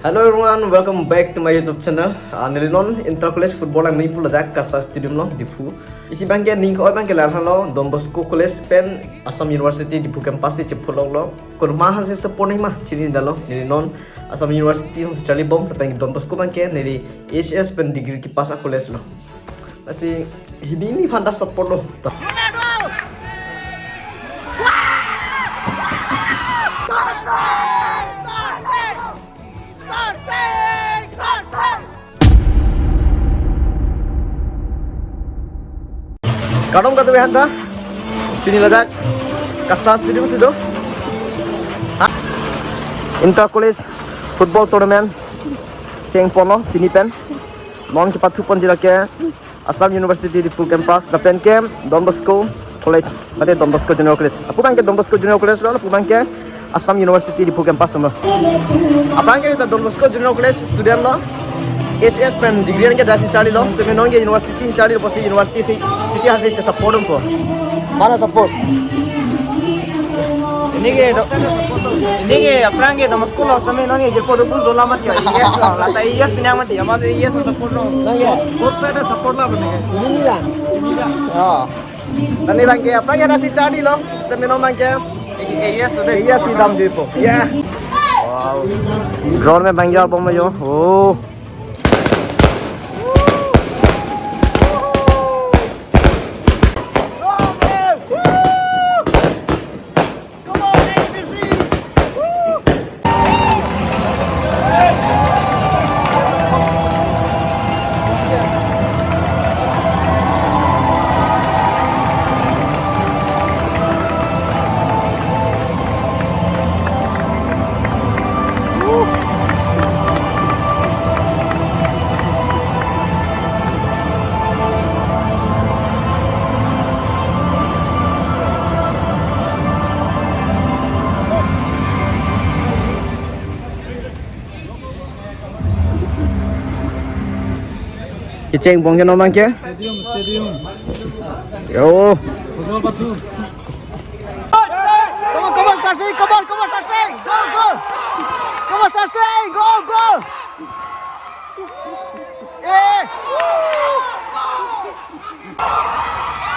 Hello everyone, welcome back to my YouTube channel. Nilinon Inter-College Football ang nipul ladak kasa stadium lo Diphu. Isi bangke ning ko bangke lalhan lo Don Bosco College pen Assam University Diphu campus ti chepulong lo. Kurmahan se support ni mah chini dalo Nilinon Assam University hong chali bom pen Don Bosco bangke nili HS pen degree ki pas college lo. Asi hidini phanda support lo. Kadang kata behanda, sini ladak kasas stadium sido. Inter College Football Tournament, ceng pono sini pen, non cepat tupon jila ke Assam University di full campus, na pen ke Don Bosco College, ada Don Bosco Junior College. Aku bangke Don Bosco Junior College lalu, aku bangke Assam University di full campus semua. Apa bangke kita Don Bosco Junior College student lo? SS pen degree के दासी चाली लो सेमेनों के university चाली लो पसी university city हासे चे support उनको माना support ini ke अपना के तो मस्कुल हो सेमेनों के जेको रुपु जोला मत यार ये लो लाता ये पिनांग मत यार माते ये सपोर्ट लो both side सपोर्ट ला बनेगा ini ला हां तने बाकी अपना के दासी चाली लो सेमेनों में के ये सीधम दीपो या वाओ ग्राउंड में बंगाल बम में जो ओ Ceng bong ke nomang ke? Stadium. Yo. Football batu. Come on, Sarsing. Go. Come on, Sarsing. Go. Eh.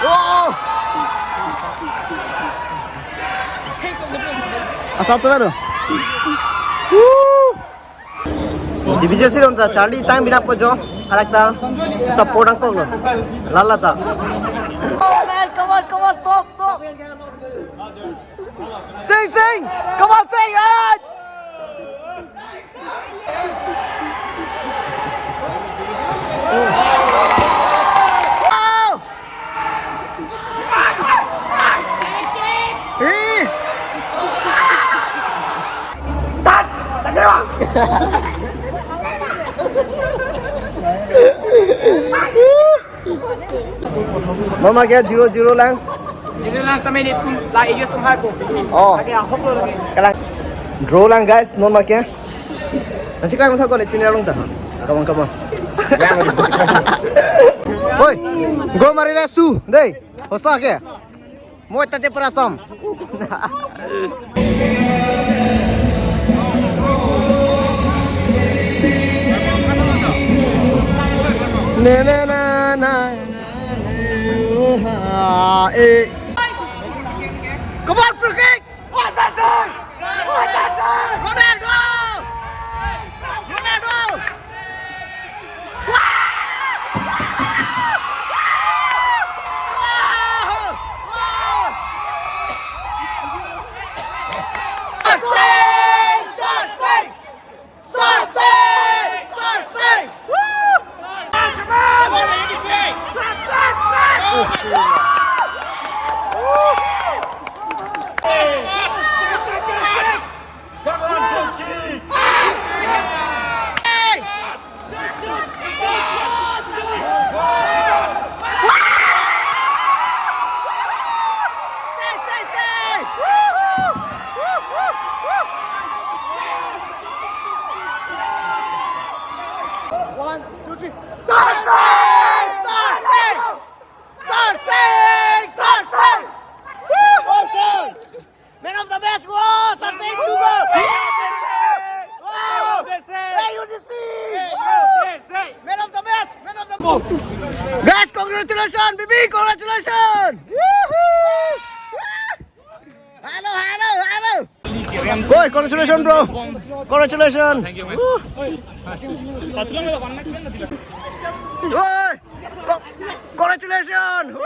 Oh. Asap sebentar. Division sih untuk Charlie time bila pojo, alakta support angkong lo, lalata. Oh man, come on, top. Sing, come on, sing, Mama kaya 0-0 lang. 0 lang sa minute tum la ayos tum hapo. Oh. Kaya hoplo lagi. Kalang draw lang guys, normal kaya. Nanti kaya mo thako le chinalong ta. Come on. Hoy, go marila su, dei. Hosa ke? Mo tate parasam. Na. Come on, free kick! What's that doing? Ronaldo! One, two, three. Sarsing! Man of the best, Sarsing, 2 goals! Guys, congratulations, baby, congratulations. Hello. Boy, congratulations, bro. Congratulations. Thank you, man. Boy, congratulations.